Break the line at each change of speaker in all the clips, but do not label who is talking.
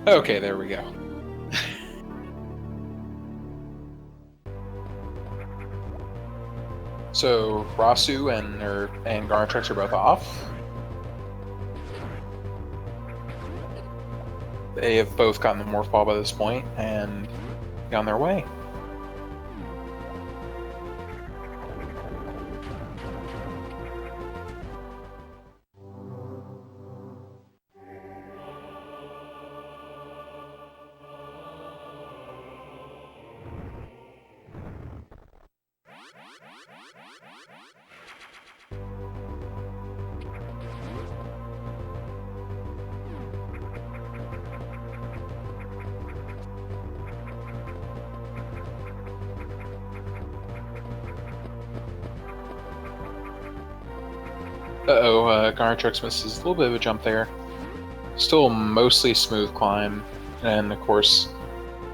Okay, there we go. So and Garnitrex are both off. They have both gotten the morph ball by this point and on their way. Garnitrex misses a little bit of a jump there. Still mostly smooth climb, and of course,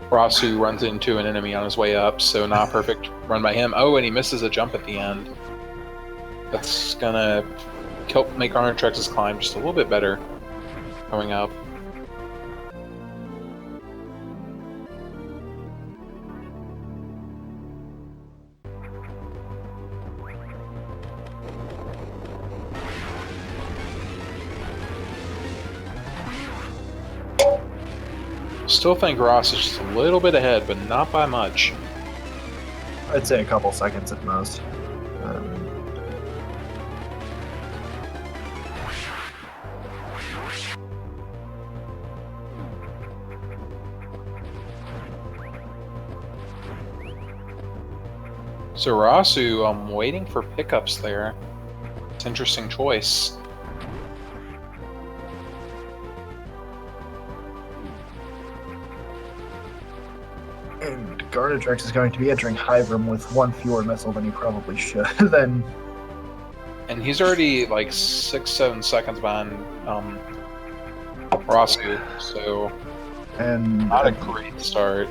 Rossu runs into an enemy on his way up, so not a perfect run by him. Oh, and he misses a jump at the end. That's gonna make Garnitrex's climb just a little bit better going up. Still think Ross is just a little bit ahead, but not by much.
I'd say a couple seconds at most.
So Rasu, I'm waiting for pickups there. It's an interesting choice.
And Garnitrex is going to be entering Hive Room with one fewer missile than he probably should. Then,
and he's already like 6-7 seconds behind Rasu, so not a great start.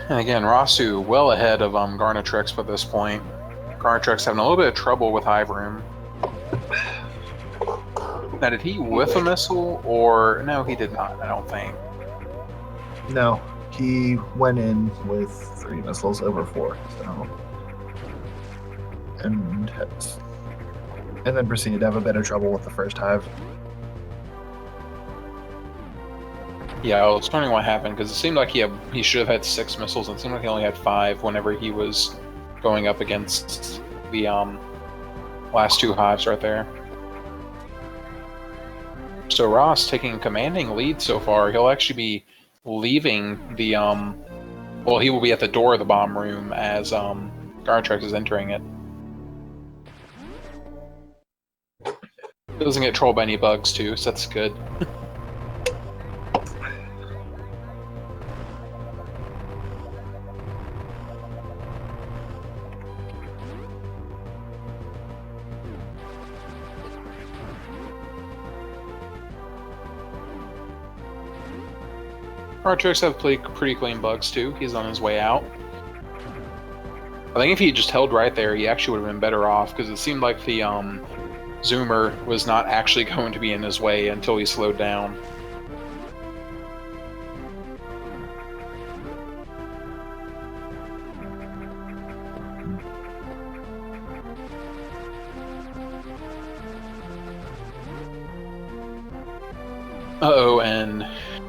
And again, Rasu well ahead of Garnitrex by this point. Garnitrex having a little bit of trouble with Hive Room. Now, did he whiff a missile, or no? He did not. I don't think.
No, he went in with 3 missiles over 4. So, and then proceeded to have a bit of trouble with the first Hive.
Yeah, I was wondering what happened because it seemed like he should have had 6 missiles, and it seemed like he only had 5 whenever he was going up against the last 2 hives right there. So Ross taking a commanding lead so far. He'll actually be leaving the well, he will be at the door of the bomb room as Garnitrex is entering it. He doesn't get trolled by any bugs too, so that's good. Garnitrex have pretty clean bugs too. He's on his way out. I think if he just held right there, he actually would have been better off because it seemed like the Zoomer was not actually going to be in his way until he slowed down. Uh-oh, and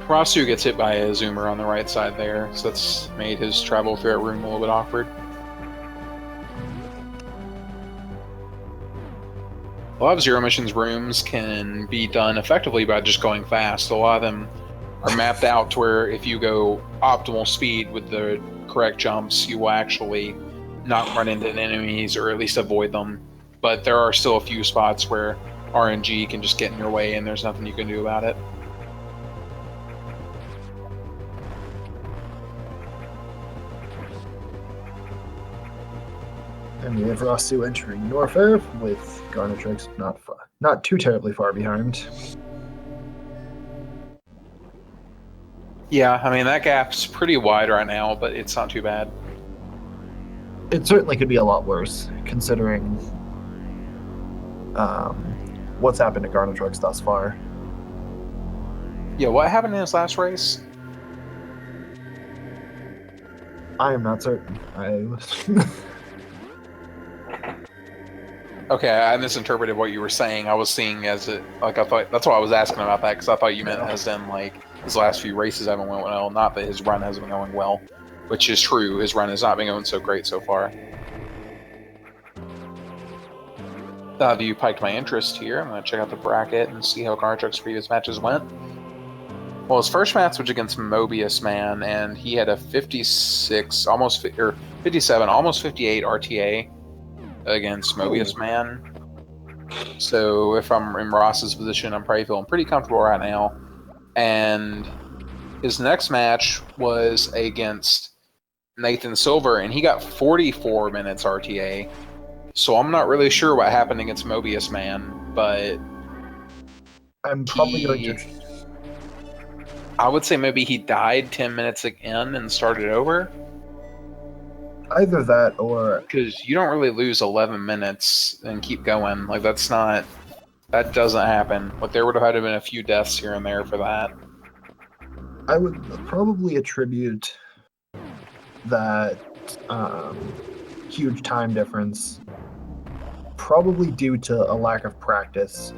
Rasu gets hit by a Zoomer on the right side there, so that's made his travel through that room a little bit awkward. A lot of Zero Missions rooms can be done effectively by just going fast. A lot of them are mapped out to where if you go optimal speed with the correct jumps, you will actually not run into enemies or at least avoid them. But there are still a few spots where RNG can just get in your way and there's nothing you can do about it.
And we have Rossu entering Norfair with Garnitrex not too terribly far behind.
Yeah, I mean, that gap's pretty wide right now, but it's not too bad.
It certainly could be a lot worse, considering what's happened to Garnitrex thus far.
Yeah, what happened in his last race?
I am not certain.
Okay, I misinterpreted what you were saying. I was seeing as it, like, I thought, that's why I was asking about that, because I thought you meant as in, like, his last few races haven't went well, not that his run hasn't been going well, which is true. His run has not been going so great so far. You piked my interest here. I'm going to check out the bracket and see how Garnitrex's previous matches went. Well, his first match was against Mobius Man, and he had a 56, almost, or 57, almost 58 RTA against Mobius Man. So if I'm in Ross's position, I'm probably feeling pretty comfortable right now. And his next match was against Nathan Silver, and he got 44 minutes RTA. So I'm not really sure what happened against Mobius Man, but
I'm probably going to.
I would say maybe he died 10 minutes in and started over.
Either that or...
Because you don't really lose 11 minutes and keep going. Like, that's not... That doesn't happen. Like, there would have had to been a few deaths here and there for that.
I would probably attribute that huge time difference probably due to a lack of practice.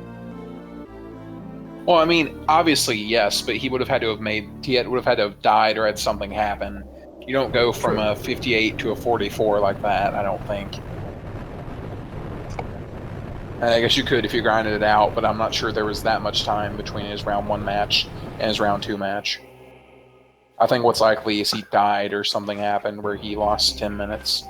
Well, I mean, obviously, yes, but he would have had to have would have had to have died or had something happen. You don't go from a 58 to a 44 like that, I don't think. And I guess you could if you grinded it out, but I'm not sure there was that much time between his round 1 match and his round 2 match. I think what's likely is he died or something happened where he lost 10 minutes.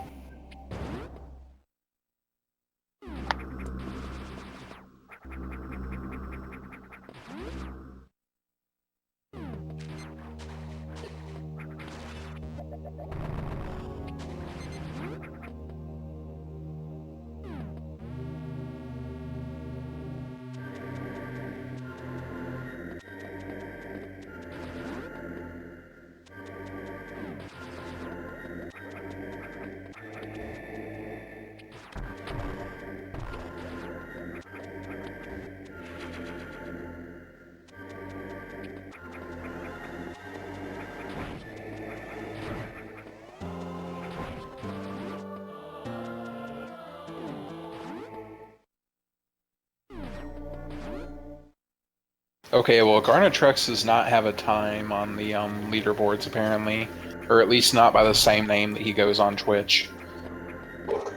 Okay, well, Garnitrex does not have a time on the leaderboards, apparently. Or at least not by the same name that he goes on Twitch.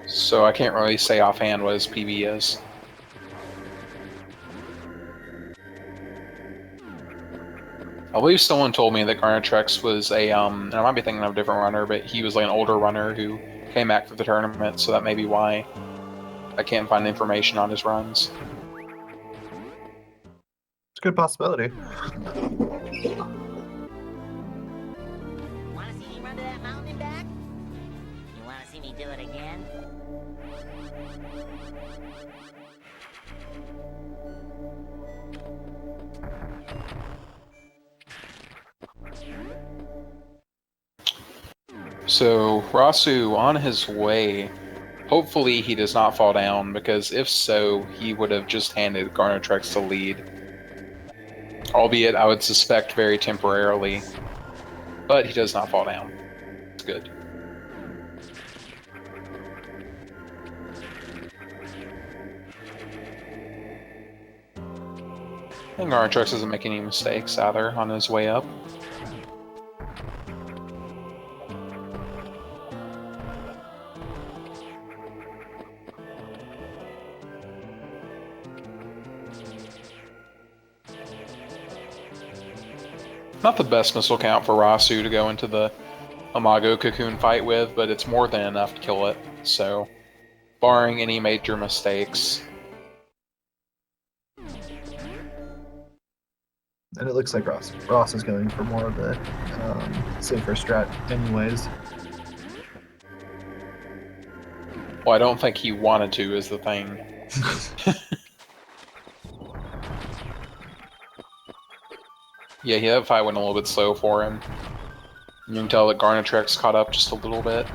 So I can't really say offhand what his PB is. I believe someone told me that Garnitrex was a, and I might be thinking of a different runner, but he was like an older runner who came back for the tournament, so that may be why I can't find information on his runs.
It's a good possibility.
Want to see me run to that mountain and back? You want to see me do it again?
So, Rasu, on his way, hopefully he does not fall down, because if so, he would have just handed Garnitrex the lead. Albeit, I would suspect very temporarily. But he does not fall down. It's good. And Garnitrex doesn't make any mistakes either on his way up. Not the best missile count for Rasu to go into the Imago Cocoon fight with, but it's more than enough to kill it, so barring any major mistakes.
And it looks like Ross is going for more of the safer strat anyways.
Well, I don't think he wanted to, is the thing. Yeah, that fight went a little bit slow for him. You can tell that Garnitrex caught up just a little bit.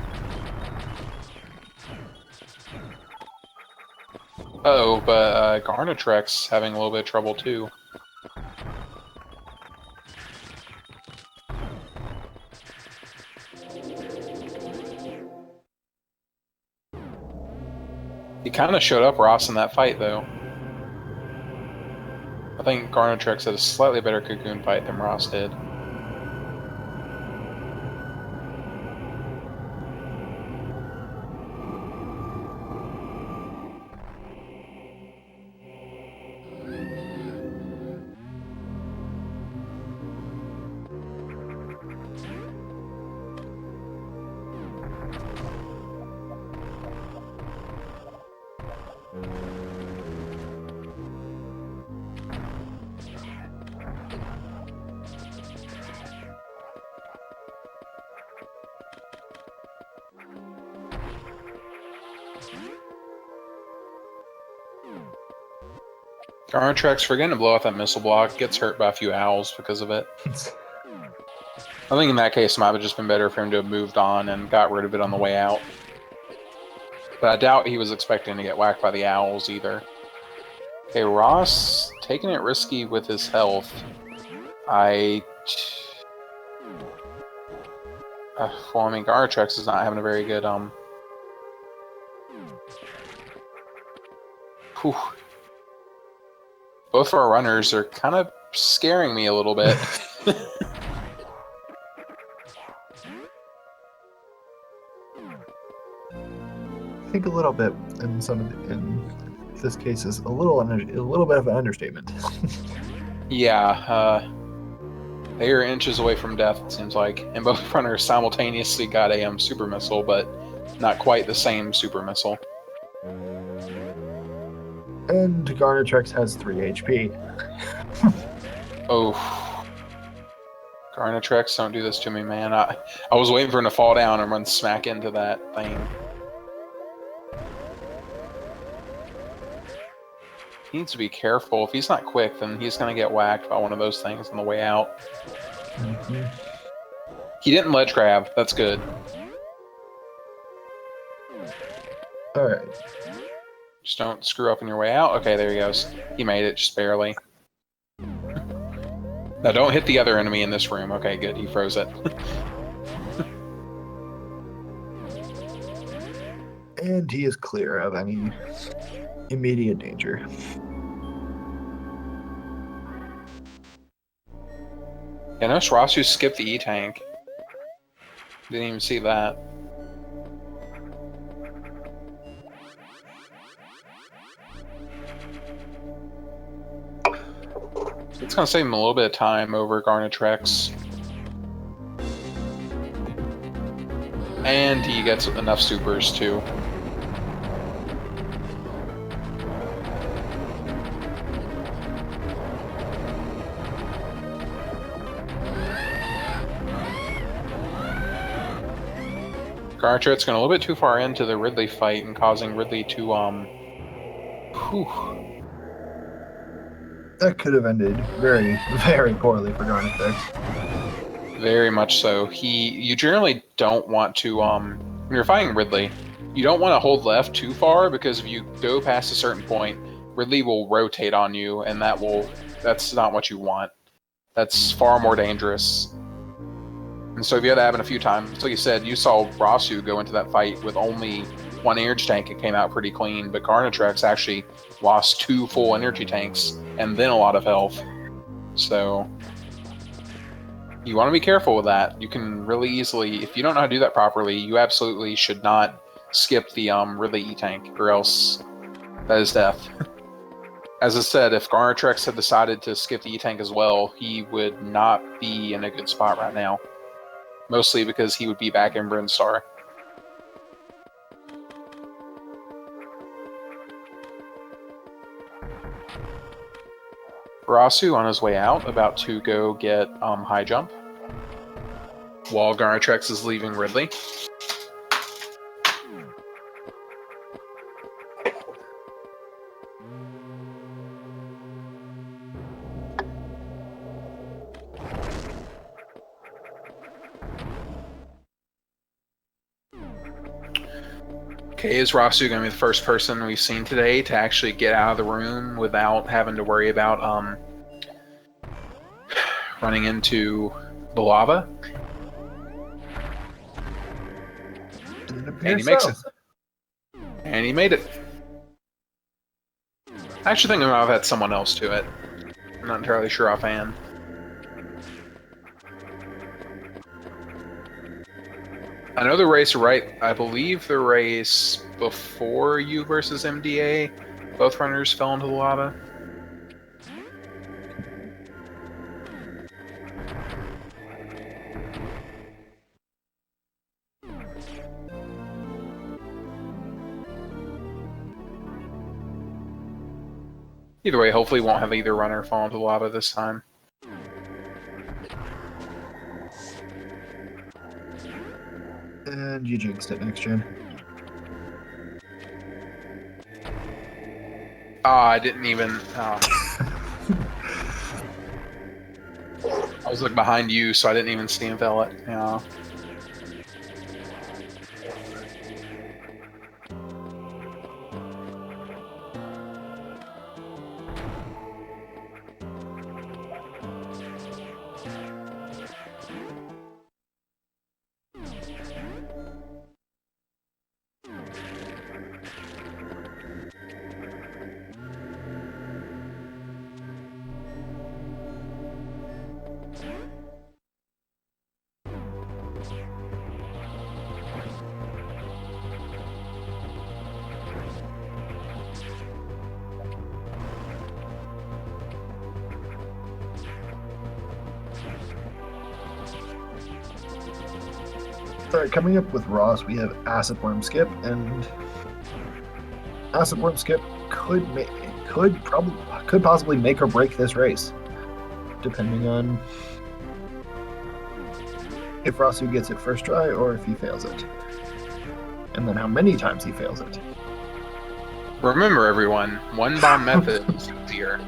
Uh-oh, but Garnitrex having a little bit of trouble too. He kind of showed up Ross in that fight, though. I think Garnitrex had a slightly better cocoon fight than Ross did. Garnitrex, forgetting to blow out that missile block, gets hurt by a few owls because of it. I think in that case it might have just been better for him to have moved on and got rid of it on the way out. But I doubt he was expecting to get whacked by the owls either. Okay, Ross taking it risky with his health. Well, I mean, Garnitrex is not having a very good, Whew. Both of our runners are kind of scaring me a little bit.
I think a little bit in this case is a little bit of an understatement.
Yeah, they are inches away from death, it seems like. And both runners simultaneously got a super missile, but not quite the same super missile.
And Garnitrex has 3 HP.
Oh. Garnitrex, don't do this to me, man. I was waiting for him to fall down and run smack into that thing. He needs to be careful. If he's not quick, then he's going to get whacked by one of those things on the way out.
Mm-hmm.
He didn't ledge grab. That's good.
Alright.
Just don't screw up on your way out. Okay, there he goes. He made it, just barely. Now don't hit the other enemy in this room. Okay, good. He froze it.
And he is clear of any immediate danger.
Yeah, notice Rossu skipped the E-Tank. Didn't even see that. It's going to save him a little bit of time over Garnitrex. And he gets enough supers, too. Garnitrex going a little bit too far into the Ridley fight and causing Ridley to, whew.
That could have ended very, very poorly for Garnitrex.
Very much so. You generally don't want to, when you're fighting Ridley, you don't want to hold left too far, because if you go past a certain point, Ridley will rotate on you, and that's not what you want. That's far more dangerous. And so if you had that happen a few times, like you said, you saw Rossu go into that fight with only 1 energy tank and came out pretty clean, but Garnitrex actually lost 2 full energy tanks and then a lot of health. So you want to be careful with that. You can really easily, if you don't know how to do that properly, you absolutely should not skip the Ridley E-Tank, or else that is death. As I said, if Garnitrex had decided to skip the E-Tank as well, he would not be in a good spot right now. Mostly because he would be back in Brinstar. Rossu on his way out, about to go get high jump, while Garnitrex is leaving Ridley. Okay, is Rasu going to be the first person we've seen today to actually get out of the room without having to worry about running into the lava? And he makes it. And he made it. I actually think we might have had someone else to it. I'm not entirely sure offhand. I know the race, right? I believe the race before you versus MDA, both runners fell into the lava. Either way, hopefully we won't have either runner fall into the lava this time.
And you jinxed it next gen.
I didn't even... I was looking behind you, so I didn't even see him fail it. Yeah.
Alright, coming up with Ross, we have Acid Worm Skip, and Acid Worm Skip could possibly make or break this race, depending on if Rasu gets it first try or if he fails it, and then how many times he fails it.
Remember, everyone, one bomb method is easier.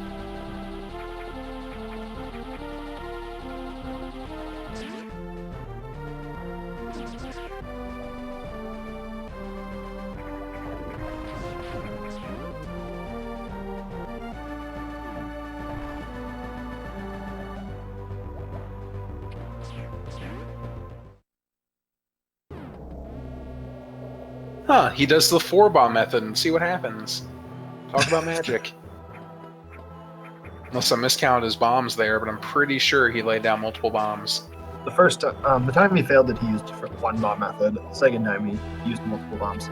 Huh, he does the 4-bomb method and see what happens. Talk about magic. Unless I miscounted his bombs there, but I'm pretty sure he laid down multiple bombs.
The time he failed it, he used for the 1-bomb method. The second time, he used multiple bombs.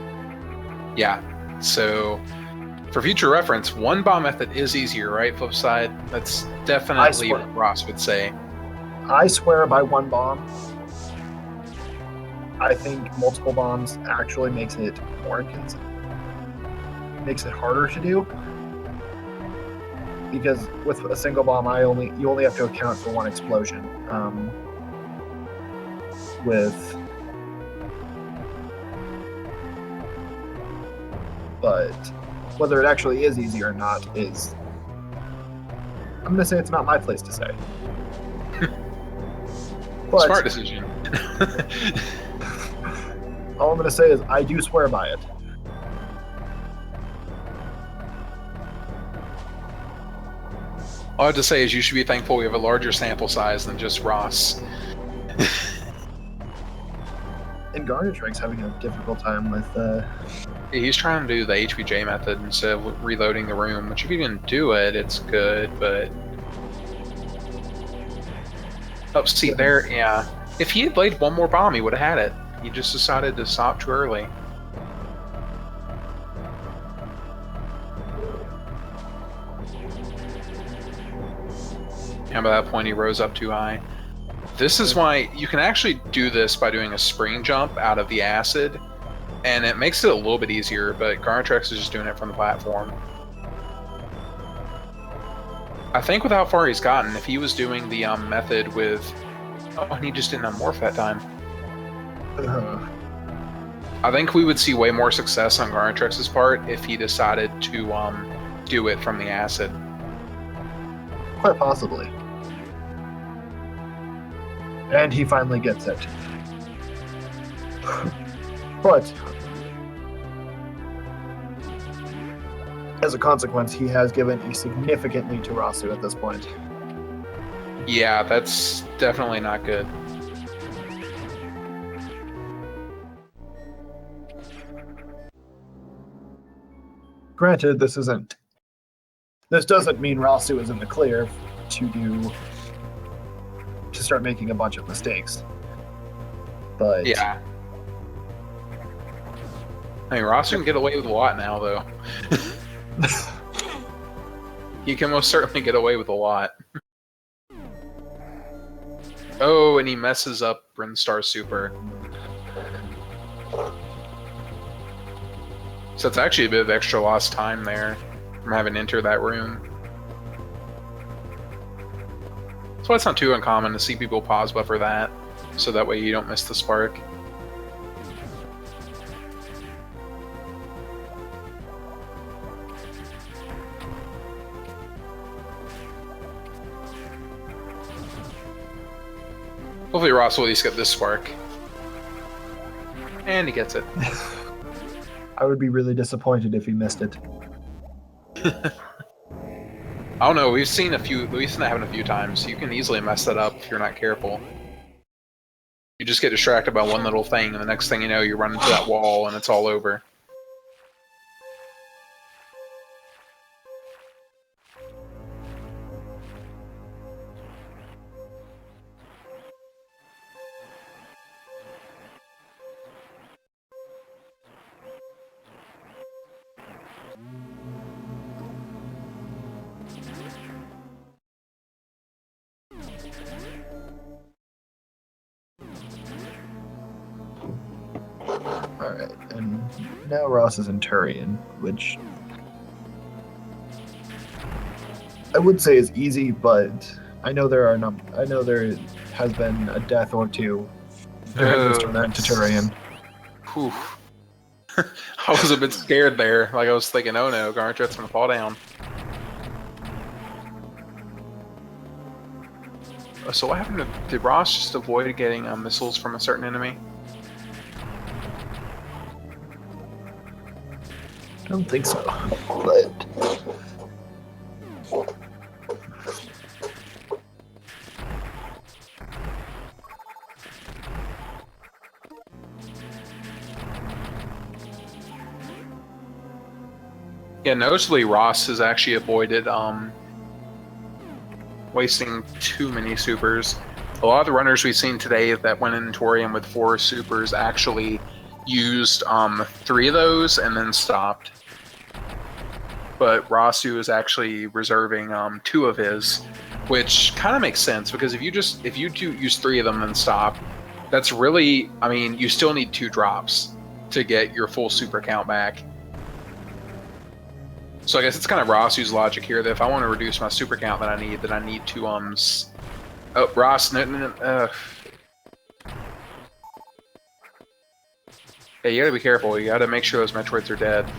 Yeah, so for future reference, 1-bomb method is easier, right? Flip side, that's definitely what Ross would say.
I swear by 1 bomb. I think multiple bombs actually makes it makes it harder to do, because with a single bomb, you only have to account for 1 explosion. But whether it actually is easy or not is, I'm gonna say it's not my place to say. But
smart decision.
all I'm going to say is I do swear by it.
All I have to say is you should be thankful we have a larger sample size than just Ross.
And Garnitrex having a difficult time with...
He's trying to do the HBJ method instead of reloading the room, which if you can do it, it's good, but... Oh, see, there, yeah. If he had laid 1 more bomb, he would have had it. He just decided to stop too early. And by that point, he rose up too high. This is why you can actually do this by doing a spring jump out of the acid, and it makes it a little bit easier, but Garnitrex is just doing it from the platform. I think with how far he's gotten, if he was doing the method with... Oh, and he just didn't unmorph that time. I think we would see way more success on Garnitrex's part if he decided to do it from the acid.
Quite possibly. And he finally gets it. But As a consequence, he has given a significant lead to Rossu at this point.
Yeah, that's definitely not good.
Granted, this doesn't mean Rossu is in the clear to start making a bunch of mistakes. But
Yeah. I mean, Ross can get away with a lot now, though. He can most certainly get away with a lot. Oh, and he messes up Brinstar Super. So it's actually a bit of extra lost time there from having to enter that room. That's why it's not too uncommon to see people pause buffer that, so that way you don't miss the spark. Hopefully Ross will at least get this spark. And he gets it.
I would be really disappointed if he missed it.
I don't know, we've seen that happen a few times. You can easily mess that up if you're not careful. You just get distracted by one little thing, and the next thing you know, you run into that wall and it's all over.
Alright, and now Ross is in Turian, which I would say is easy, but I know there has been a death or two during this tournament to Turian.
Whew. I was a bit scared there. Like, I was thinking, oh no, Garnitrex gonna fall down. So what happened did Ross just avoid getting missiles from a certain enemy?
I don't think so, but
Yeah, noticeably Ross has actually avoided wasting too many supers. A lot of the runners we've seen today that went in Torium with 4 supers actually used 3 of those and then stopped. But Rossu is actually reserving 2 of his, which kind of makes sense because if you use 3 of them and stop, that's really, I mean, you still need 2 drops to get your full super count back. So I guess it's kind of Rossu's logic here that if I want to reduce my super count that I need to oh, Ross, no. Hey, you gotta be careful. You gotta make sure those Metroids are dead.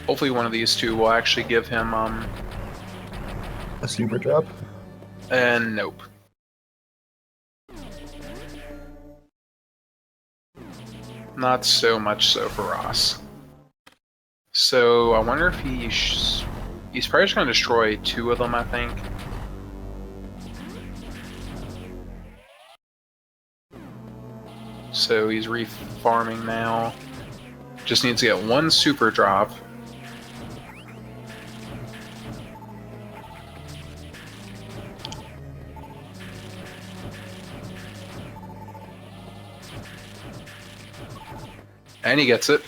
Hopefully one of these 2 will actually give him
a super drop?
And nope. Not so much so for Ross. So I wonder if he's probably just going to destroy 2 of them, I think. So he's refarming now. Just needs to get 1 super drop. And he gets it.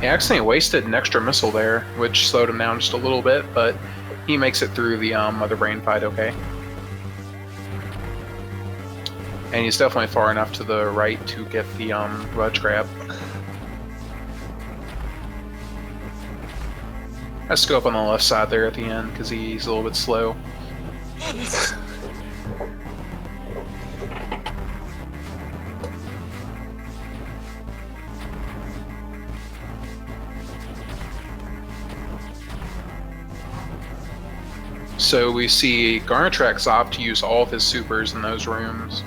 He accidentally wasted an extra missile there, which slowed him down just a little bit, but he makes it through the other brain fight okay. And he's definitely far enough to the right to get the ledge grab. Let's go up on the left side there at the end because he's a little bit slow. So we see Garnitrex opt to use all of his supers in those rooms.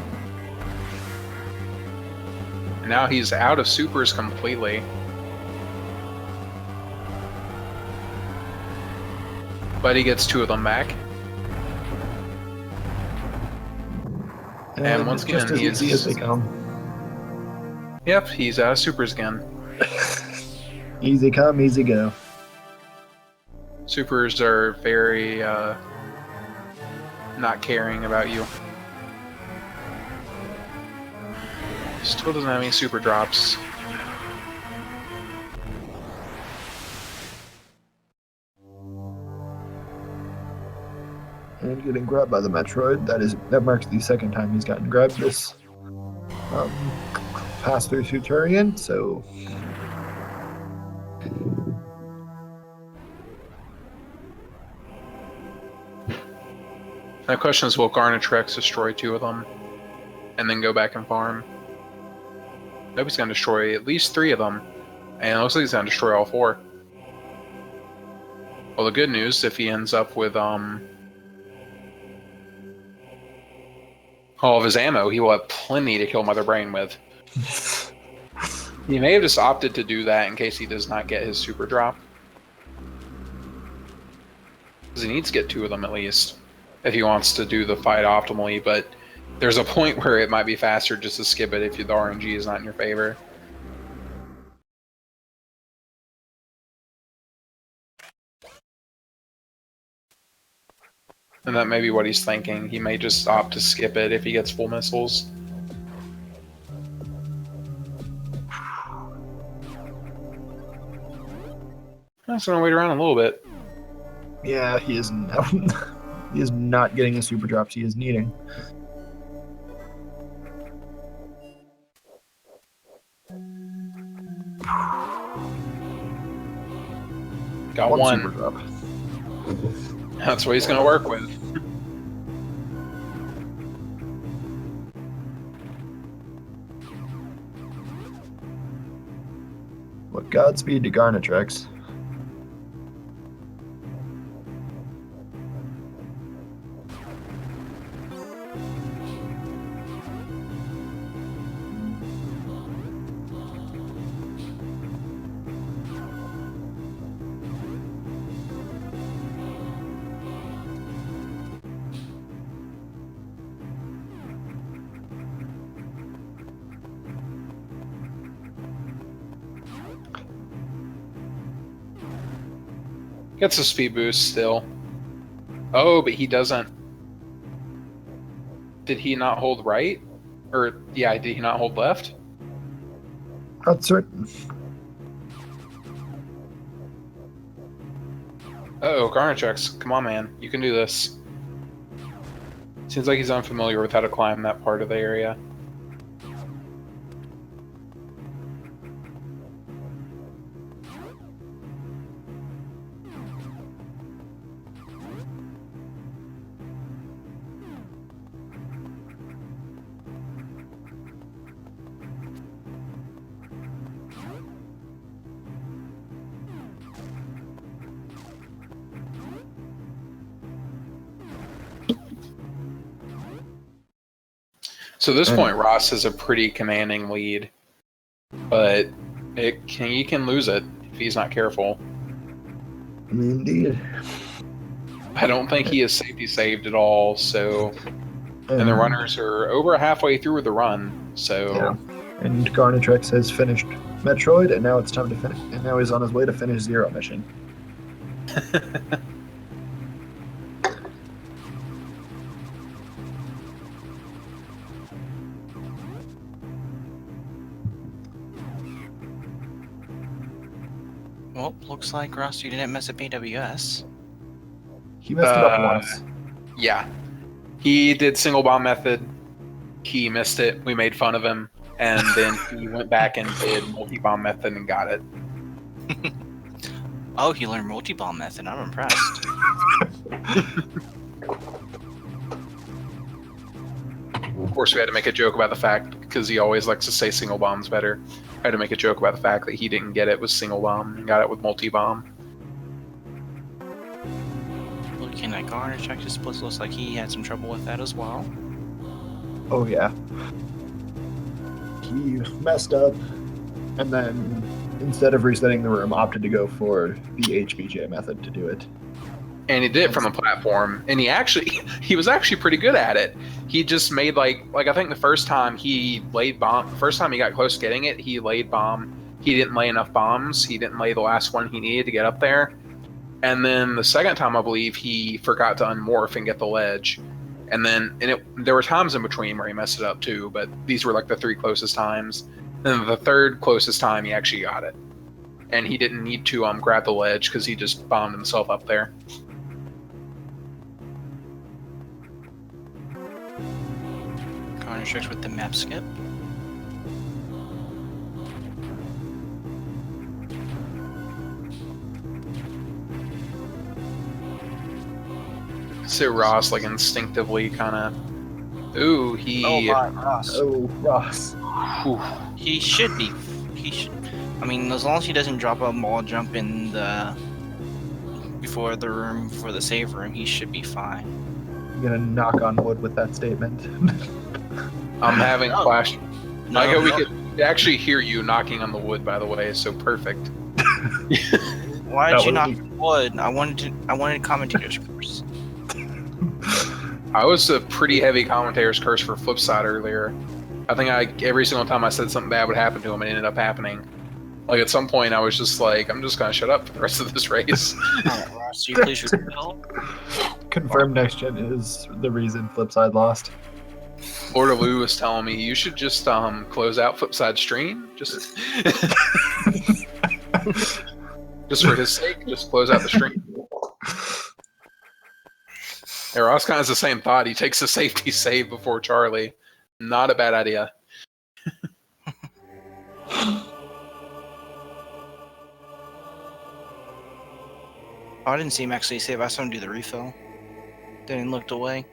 And now he's out of supers completely. But he gets 2 of them back. And once again,
just as easy as they come.
Yep, he's out of supers again.
Easy come, easy go.
Supers are very not caring about you. Still doesn't have any super drops.
And getting grabbed by the Metroid. That marks the second time he's gotten grabbed this pass through Tuturian, so
My question is, will Garnitrex destroy 2 of them and then go back and farm? Nope, he's going to destroy at least 3 of them, and it looks like he's going to destroy all 4. Well, the good news, if he ends up with all of his ammo, he will have plenty to kill Mother Brain with. He may have just opted to do that in case he does not get his super drop. Because he needs to get 2 of them at least, if he wants to do the fight optimally, but there's a point where it might be faster just to skip it if the RNG is not in your favor. And that may be what he's thinking. He may just opt to skip it if he gets full missiles. I'm just gonna wait around a little bit.
yeah, he is he is not getting the super drops he is needing.
Got one.
super drop.
That's what he's gonna work with.
But Godspeed to Garnitrex.
Gets a speed boost still. Oh, but he doesn't. Did he not hold right? Or, yeah, did he not hold left?
Not certain.
Uh-oh, Garnitrex. Come on, man. You can do this. Seems like he's unfamiliar with how to climb that part of the area. So at this point, Ross has a pretty commanding lead, but he can lose it if he's not careful.
Indeed.
I don't think he is safety saved at all. So, and the runners are over halfway through the run. So,
yeah. And Garnitrex has finished Metroid, and now it's time to finish. And now he's on his way to finish Zero mission.
Well, looks like Ross, you didn't mess up AWS.
He messed it up once.
Yeah. He did single bomb method. He missed it. We made fun of him. And then he went back and did multi-bomb method and got it.
Oh, he learned multi-bomb method. I'm impressed.
Of course, we had to make a joke about the fact, because he always likes to say single bomb's better. I had to make a joke about the fact that he didn't get it with single bomb and got it with multi-bomb.
Looking at Garnitrex, it looks like he had some trouble with that as well.
Oh yeah. He messed up, and then instead of resetting the room, opted to go for the HBJ method to do it.
And he did it from the platform, and he was actually pretty good at it. He just made like I think the first time he laid bomb, the first time he got close to getting it, he laid bomb. He didn't lay enough bombs. He didn't lay the last one he needed to get up there. And then the second time, I believe, he forgot to unmorph and get the ledge. And then there were times in between where he messed it up too, but these were like the 3 closest times. And the third closest time, he actually got it. And he didn't need to grab the ledge because he just bombed himself up there.
Garnitrex with the map skip.
So Ross, like, instinctively kind of... Ooh, he...
Oh my, Ross.
Oh, Ross.
Ooh.
He should be. He should. I mean, as long as he doesn't drop a ball jump in the... before the room, for the save room, he should be fine.
I'm gonna knock on wood with that statement.
I'm having flash...
No,
we could actually hear you knocking on the wood, by the way, so perfect.
Why did you knock
was-
on wood? I wanted commentators curse.
I was a pretty heavy commentator's curse for Flipside earlier. I think every single time I said something bad would happen to him, it ended up happening. Like, at some point, I was just like, I'm just gonna shut up for the rest of this race.
Alright, Ross, do you please reveal?
Confirmed next gen is the reason Flipside lost.
Lord of Lou was telling me, you should just close out Flipside stream. Just for his sake, just close out the stream. Yeah, Ross kind of has the same thought. He takes the safety save before Charlie. Not a bad idea.
Oh, I didn't see him actually save. I saw him do the refill. Then he looked away.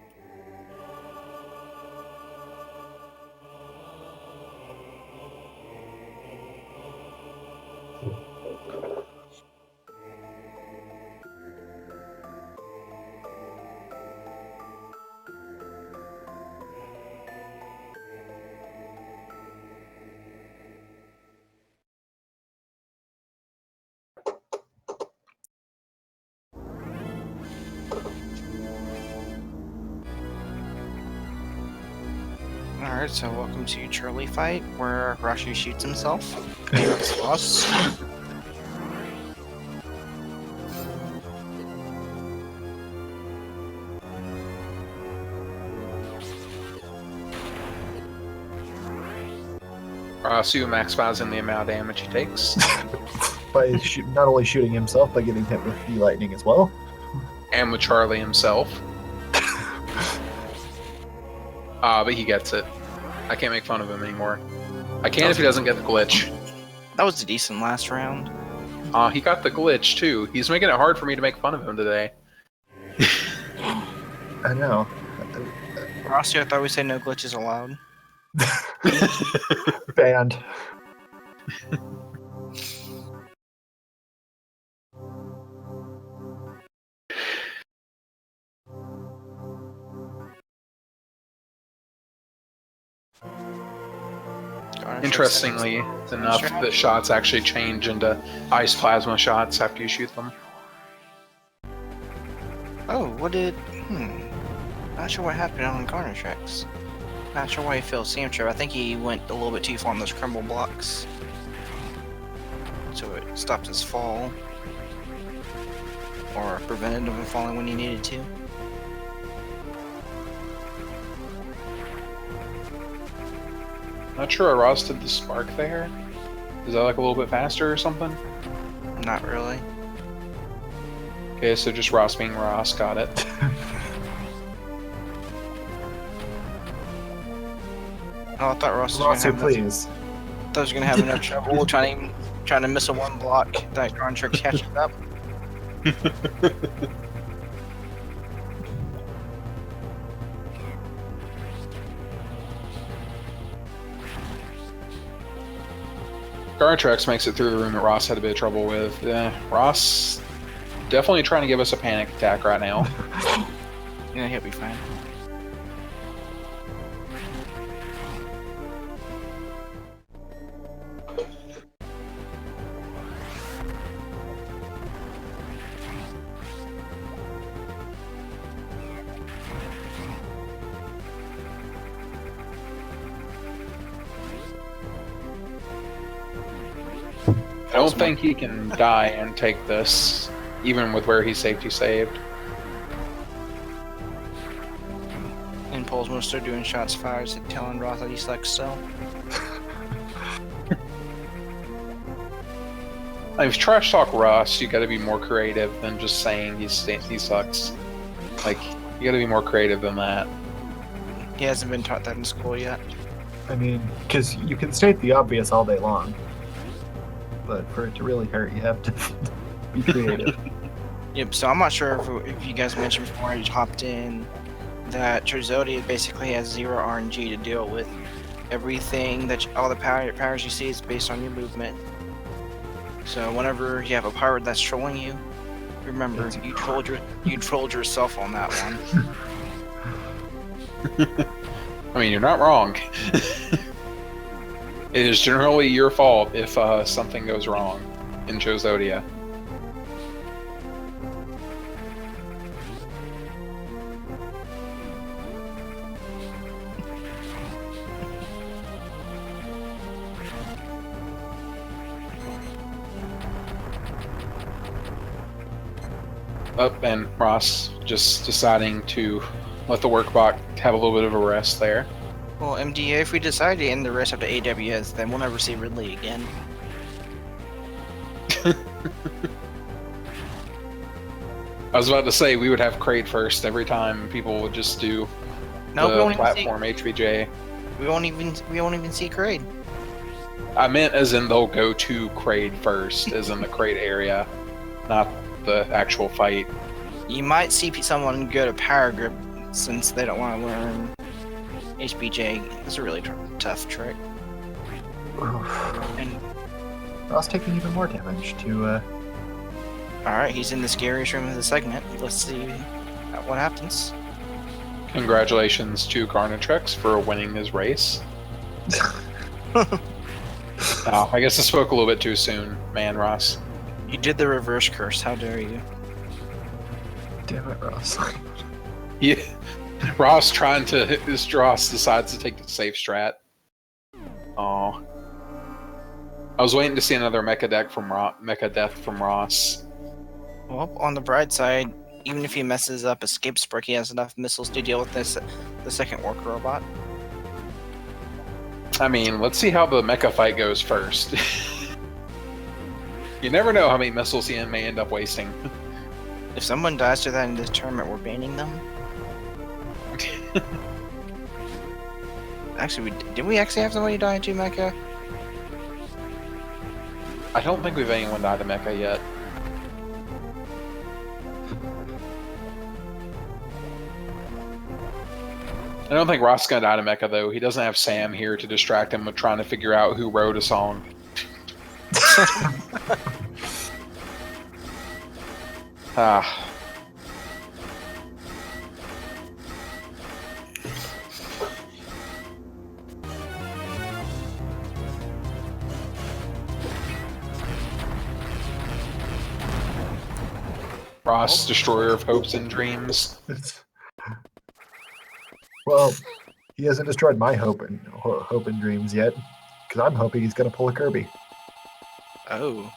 Alright, so welcome to Charlie Fight, where Rashi shoots himself. That's loss.
Ross, you maximizing the amount of damage he takes.
By not only shooting himself, but getting hit with the lightning as well.
And with Charlie himself. But he gets it. I can't make fun of him anymore. I can if he doesn't get the glitch.
That was a decent last round.
He got the glitch too. He's making it hard for me to make fun of him today.
I know.
Rossi, I thought we said no glitches allowed.
Banned.
Interestingly enough, the shots actually change into ice plasma shots after you shoot them.
Oh, what did... Not sure what happened on Garnitrex. Not sure why he failed Sam Trip. I think he went a little bit too far on those crumble blocks. So it stopped his fall. Or prevented him from falling when he needed to.
Not sure I Ross did the spark there. Is that like a little bit faster or something?
Not really.
Okay, so just Ross being Ross, got it.
Oh, I thought Ross was
Rossu,
gonna have.
please.
I thought I was gonna have enough trouble trying to miss a one block that Garnitrex catches up.
Garnitrex makes it through the room that Ross had a bit of trouble with. Ross definitely trying to give us a panic attack right now.
Yeah, he'll be fine.
I don't think he can die and take this, even with where he's safety saved.
And Paul's gonna start doing shots fired and telling Ross that he sucks still.
If you trash talk Ross, you gotta be more creative than just saying he sucks. Like, you gotta be more creative than that.
He hasn't been taught that in school yet.
I mean, because you can state the obvious all day long, but for it to really hurt, you have to be creative.
Yep, so I'm not sure if you guys mentioned before you hopped in that Trozodia basically has 0 RNG to deal with. Everything all the powers you see is based on your movement. So whenever you have a pirate that's trolling you, remember you trolled yourself on that one.
I mean, you're not wrong. It is generally your fault if something goes wrong in Trozodia. Up and Ross just deciding to let the workbot have a little bit of a rest there.
Well, MDA, if we decide to end the rest of the AWS, then we'll never see Ridley again.
I was about to say we would have Crate first every time people would just do
No, we
the
won't even
platform HVJ.
we won't even see Kraid.
I meant as in they'll go to Crate first, as in the Crate area, not the actual fight.
You might see someone go to Power Grip since they don't want to learn HBJ. It's a really tough trick. And
Ross taking even more damage to.
alright, he's in the scariest room of the segment. Let's see what happens.
Congratulations to Garnitrex for winning his race. I guess I spoke a little bit too soon, man, Ross.
You did the reverse curse, how dare you?
Damn it, Ross.
Yeah, Ross decides to take the safe strat. Oh, I was waiting to see another mecha death from Ross.
Well, on the bright side, even if he messes up Escape Spark, he has enough missiles to deal with the second work robot.
I mean, let's see how the mecha fight goes first. You never know how many missiles he may end up wasting.
If someone dies to that in this tournament, we're banning them. Actually, did we actually have somebody die to mecha?
I don't think we've anyone died to mecha yet. I don't think Ross is gonna die to mecha though. He doesn't have Sam here to distract him with trying to figure out who wrote a song. Ross, destroyer of hopes and dreams.
Well, he hasn't destroyed my hope and dreams yet, because I'm hoping he's going to pull a Kirby.
Oh.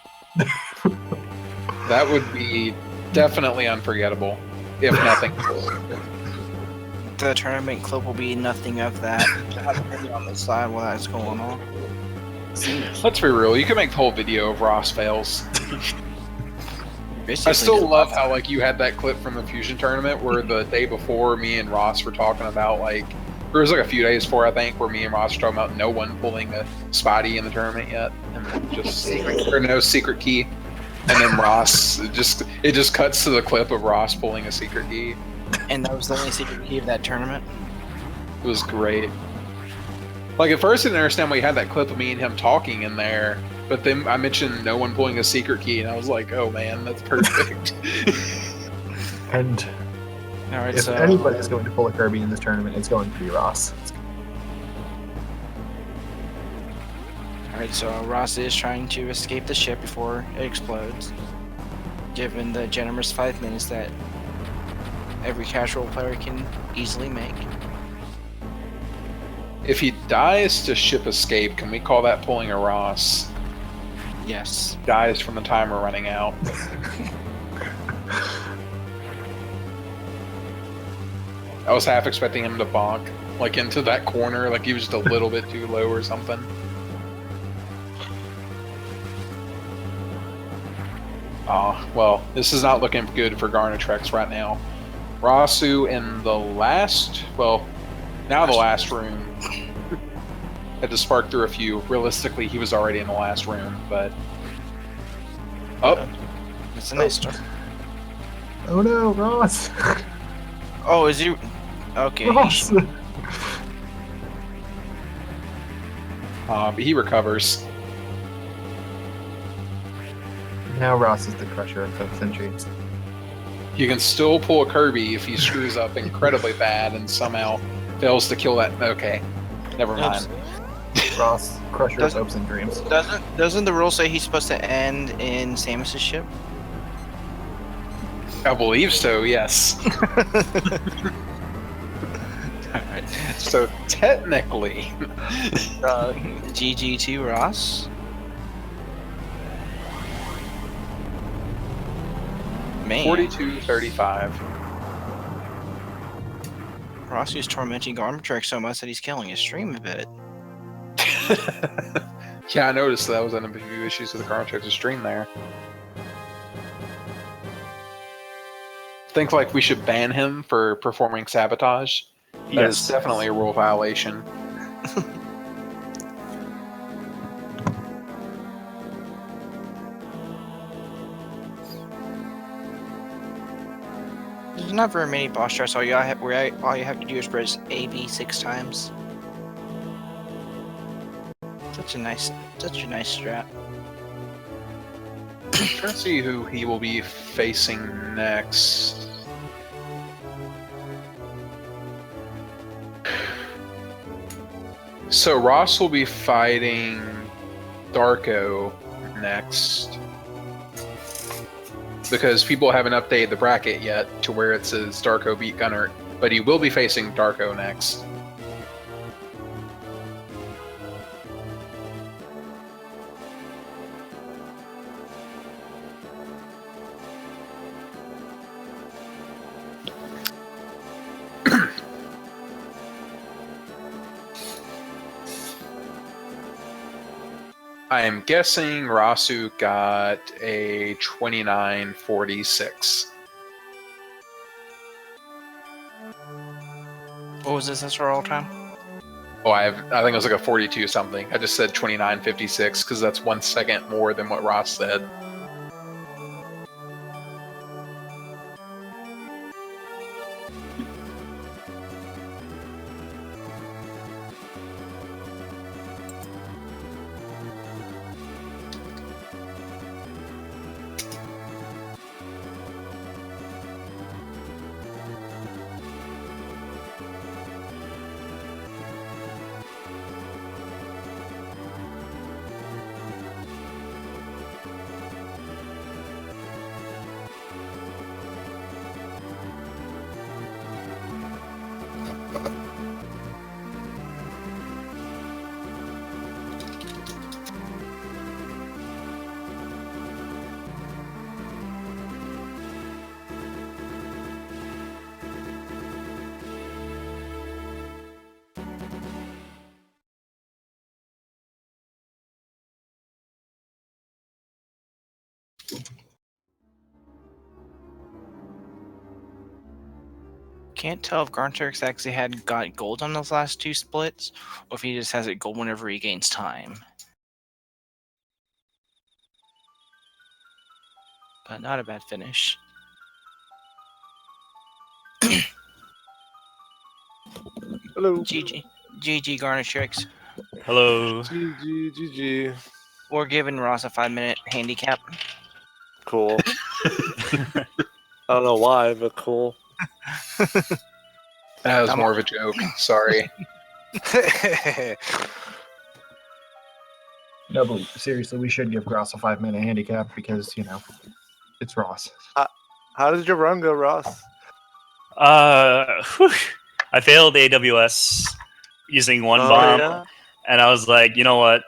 That would be definitely unforgettable, if nothing.
The tournament clip will be nothing of that. On the side while that's going on.
Let's be real, you can make the whole video of Ross fails. I still love how like you had that clip from the Fusion tournament where the day before me and Ross were talking about like there was like a few days before I think where me and Ross were talking about no one pulling a Spotty in the tournament yet and just or no secret key. And then Ross it just cuts to the clip of Ross pulling a secret key.
And that was the only secret key of that tournament?
It was great. Like at first I didn't understand why you had that clip of me and him talking in there, but then I mentioned no one pulling a secret key and I was like, oh man, that's perfect.
And
Alright,
if
so
anybody is going to pull a Kirby in this tournament, it's going to be Ross.
Alright, so Ross is trying to escape the ship before it explodes. Given the generous 5 minutes that every casual player can easily make.
If he dies to ship escape, can we call that pulling a Ross?
Yes.
Dies from the timer running out. I was half expecting him to bonk, like into that corner, like he was just a little bit too low or something. Oh, well, this is not looking good for Garnitrex right now. Rossu in the last, well, now the last room. Had to spark through a few. Realistically, he was already in the last room, but... Oh!
It's a nice start.
Oh no, Ross!
Oh, is he... Okay.
Ross!
But he recovers.
Now Ross is the crusher of centuries.
You can still pull a Kirby if he screws up incredibly bad and somehow fails to kill that... Okay. Never mind.
Ross, crusher of hopes and dreams.
Doesn't the rule say he's supposed to end in Samus's ship?
I believe so, yes.
Alright.
So technically...
GG to Ross. Man.
42-35.
Ross is tormenting Garnitrex so much that he's killing his stream a bit.
Yeah, I noticed that was in a few issues with the Garnitrex's stream there. Think like we should ban him for performing sabotage. That is definitely a rule violation.
There's not very many boss strats. All you have to do is press AB 6 times. Such a nice strat.
I'm trying to see who he will be facing next. So Ross will be fighting Darko next. Because people haven't updated the bracket yet to where it says Darko beat Gunner, but he will be facing Darko next. I am guessing Rossu got a 29-46.
What was this for all time?
Oh, I think it was like a 42 something. I just said 29-56 because that's 1 second more than what Ross said.
Can't tell if Garnitrex actually got gold on those last 2 splits, or if he just has it gold whenever he gains time. But not a bad finish.
Hello.
GG Garnitrex.
Hello.
GG.
We're giving Ross a 5-minute handicap.
Cool. I don't know why, but cool.
That was more of a joke. Sorry.
No, but seriously, we should give Gross a 5-minute handicap because, it's Ross.
How did your run go, Ross?
Whew. I failed AWS using one bomb,
Yeah?
and I was like, you know what?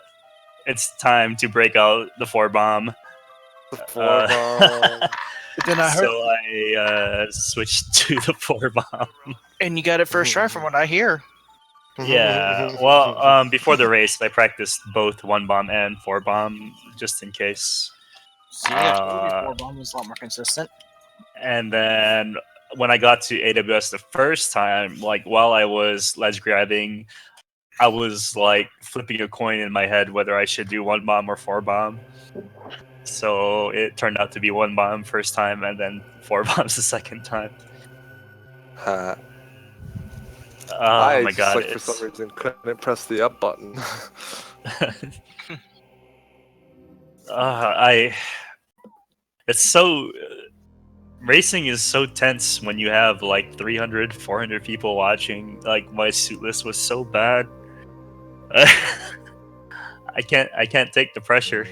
It's time to break out the 4-bomb.
The 4-bomb.
Then I heard,
So I switched to the 4-bomb.
and you got it first try from what I hear.
Yeah. Well, before the race, I practiced both 1-bomb and 4-bomb just in case.
See, I told you 4-bomb was a lot more consistent.
And then when I got to AWS the first time, like while I was ledge grabbing, I was like flipping a coin in my head whether I should do 1-bomb or 4-bomb. So it turned out to be 1-bomb first time, and then 4 bombs the second time.
I
my
just,
god!
for some reason, couldn't press the up button.
It's so racing is so tense when you have like 300, 400 people watching. Like my suit list was so bad. I can't take the pressure.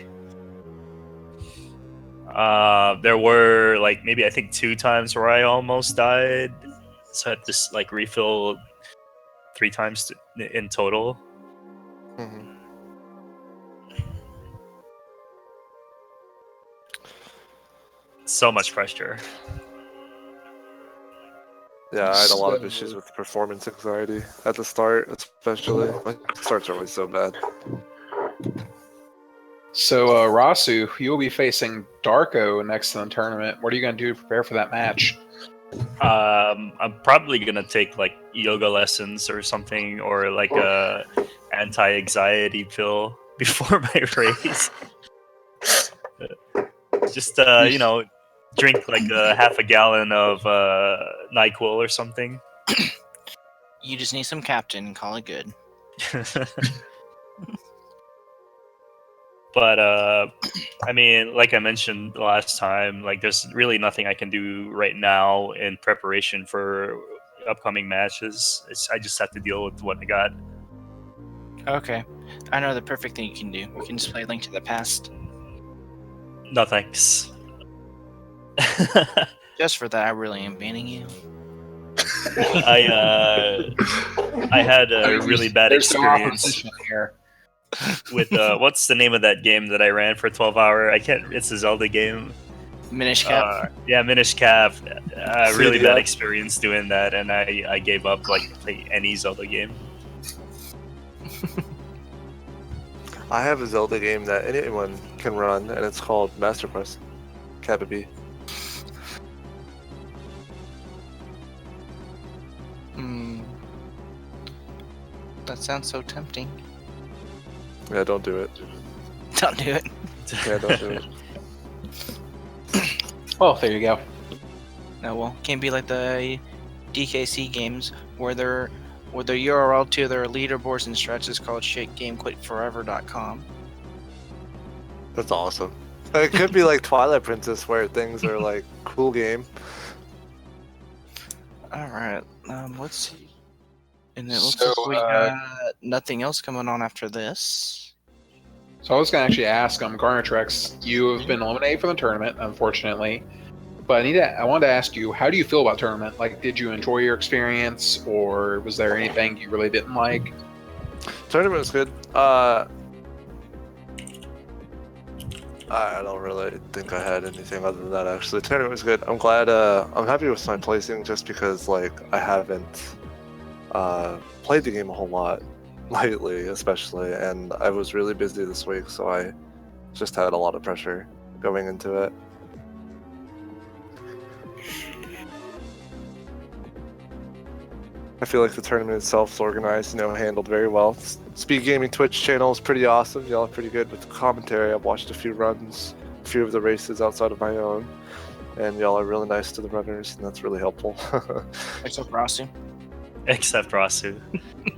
There were like maybe I think 2 times where I almost died, so I had to like refill 3 times in total.
Mhm.
So much pressure.
Yeah, I had a lot of issues with performance anxiety at the start, especially. My starts are always so bad.
So, Rasu, you'll be facing Darko next in the tournament. What are you going to do to prepare for that match?
I'm probably gonna take like yoga lessons or something, or like a anti-anxiety pill before my race. Just drink like half a gallon of NyQuil or something.
You just need some captain and call it good.
But I mean, like I mentioned the last time, like there's really nothing I can do right now in preparation for upcoming matches. I just have to deal with what I got.
Okay. I know the perfect thing you can do. You can just play Link to the Past.
No thanks.
Just for that, I really am banning you.
I had a really bad experience
here.
with what's the name of that game that I ran for 12-hour? It's a Zelda game.
Minish Cap.
Yeah, Minish Cap. Really
CDF.
bad experience doing that, and I gave up like play any Zelda game.
I have a Zelda game that anyone can run, and it's called Master Quest. Kappa B.
That sounds so tempting.
Yeah, don't do it.
Don't do it.
Yeah, don't do it.
Well, there you go.
No, well, can't be like the DKC games where the URL to their leaderboards and strats is called shitgamequitforever.com.
That's awesome. It could be like Twilight Princess, where things are like cool game.
All right, let's see. And it looks
So,
like we got nothing else coming on after this.
So I was going to actually ask Garnitrex, you have been eliminated from the tournament, unfortunately. But I wanted to ask you, how do you feel about tournament? Like, did you enjoy your experience, or was there anything you really didn't like?
Tournament was good. I don't really think I had anything other than that, actually. Tournament was good. I'm glad, I'm happy with my placing just because, like, I haven't played the game a whole lot lately, especially, and I was really busy this week, so I just had a lot of pressure going into it. feel like the tournament itself is organized, handled very well. Speed Gaming Twitch channel is pretty awesome. Y'all are pretty good with the commentary. I've watched a few runs, a few of the races outside of my own, and y'all are really nice to the runners, and that's really helpful.
Except Rossu.
Except Rossu.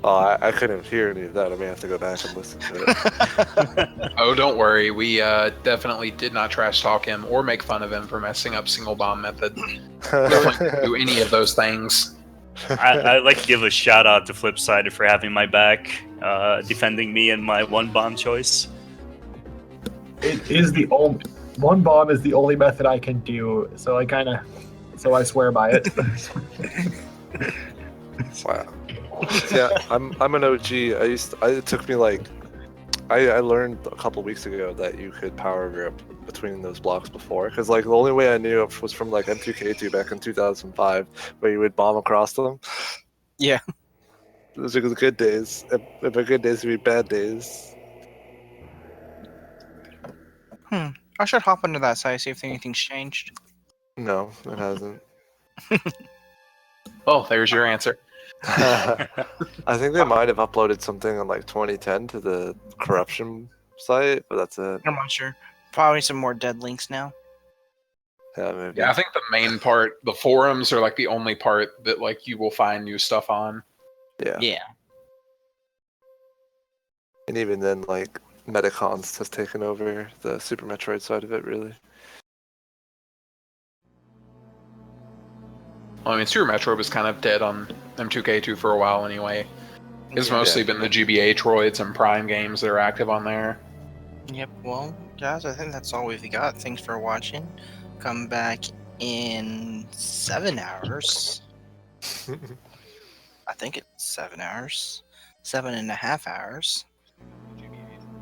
Oh, I couldn't hear any of that. I may have to go back and listen to it.
Oh, don't worry. We definitely did not trash talk him or make fun of him for messing up single bomb method. Definitely didn't do any of those things.
I'd like to give a shout out to Flipside for having my back, defending me and my one bomb choice.
It is the only one bomb is the only method I can do, so I swear by it.
Wow. Yeah, I'm an OG. It took me I learned a couple weeks ago that you could power grip between those blocks before, because the only way I knew it was from M2K2 back in 2005, where you would bomb across them.
Yeah.
Those are the good days. If my good days would be bad days.
I should hop into that site, see if anything's changed.
No, it hasn't.
Well, there's your answer.
I think they might have uploaded something in 2010 to the corruption site, but that's it.
I'm not sure. Probably some more dead links now.
Yeah, maybe.
Yeah, I think the main part, the forums are the only part that you will find new stuff on.
Yeah.
Yeah.
And even then, Metacons has taken over the Super Metroid side of it, really.
Well, I mean, Super Metroid was kind of dead on M2K2 for a while anyway. It's mostly been the GBA Troids and Prime games that are active on there.
Yep. Well, guys, I think that's all we've got. Thanks for watching. Come back in 7 hours. I think it's 7 hours. 7.5 hours.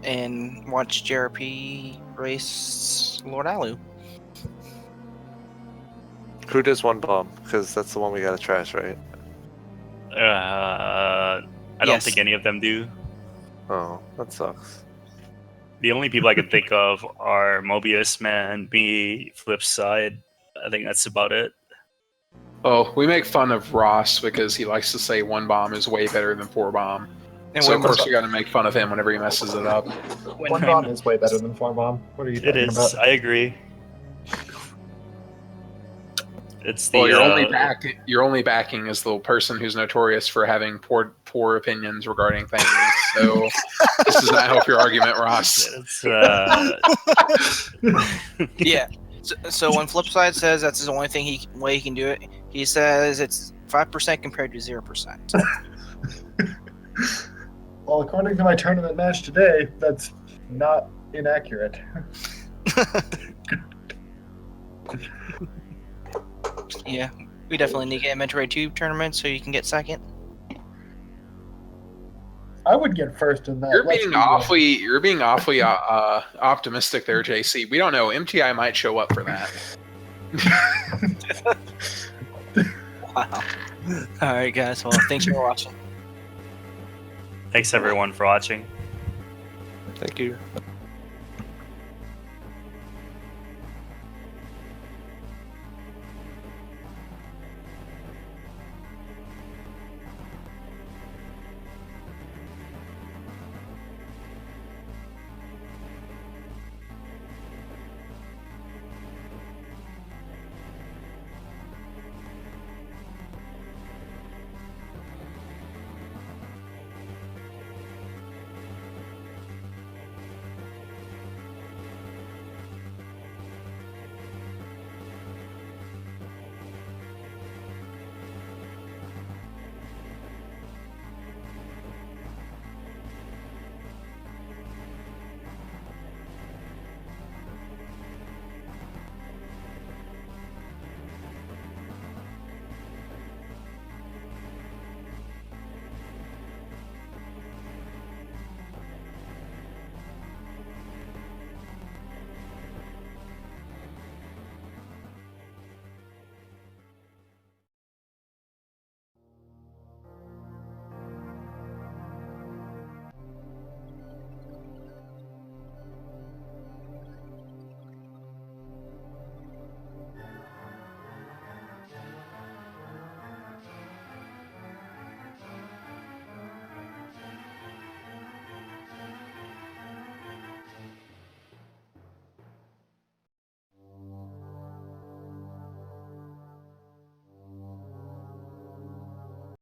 And watch JRP race Lord Alu.
Who does one bomb? Because that's the one we gotta trash, right?
I don't
Yes.
think any of them do.
Oh, that sucks.
The only people I can think of are Mobius Man, me, Flipside. I think that's about it.
Oh, we make fun of Ross because he likes to say one bomb is way better than four bomb.
And
So of
when-
course we got to make fun of him whenever he messes it up.
One bomb is way better than four bomb. What are you
It
talking
is.
about?
I agree. It's the.
Well, your only backing is the person who's notorious for having poor opinions regarding things. So this does not help your argument, Ross.
It's,
Yeah. So when Flipside says that's the only way he can do it, he says it's 5% compared to 0%.
Well, according to my tournament match today, that's not inaccurate.
Yeah, we definitely need to get a Metroid 2 tournament so you can get second.
I would get first in that.
You're
let's
being
be real.
awfully optimistic there, JC. We don't know. MTI might show up for that.
Wow. All right, guys. Well, thanks for watching.
Thanks everyone for watching.
Thank you.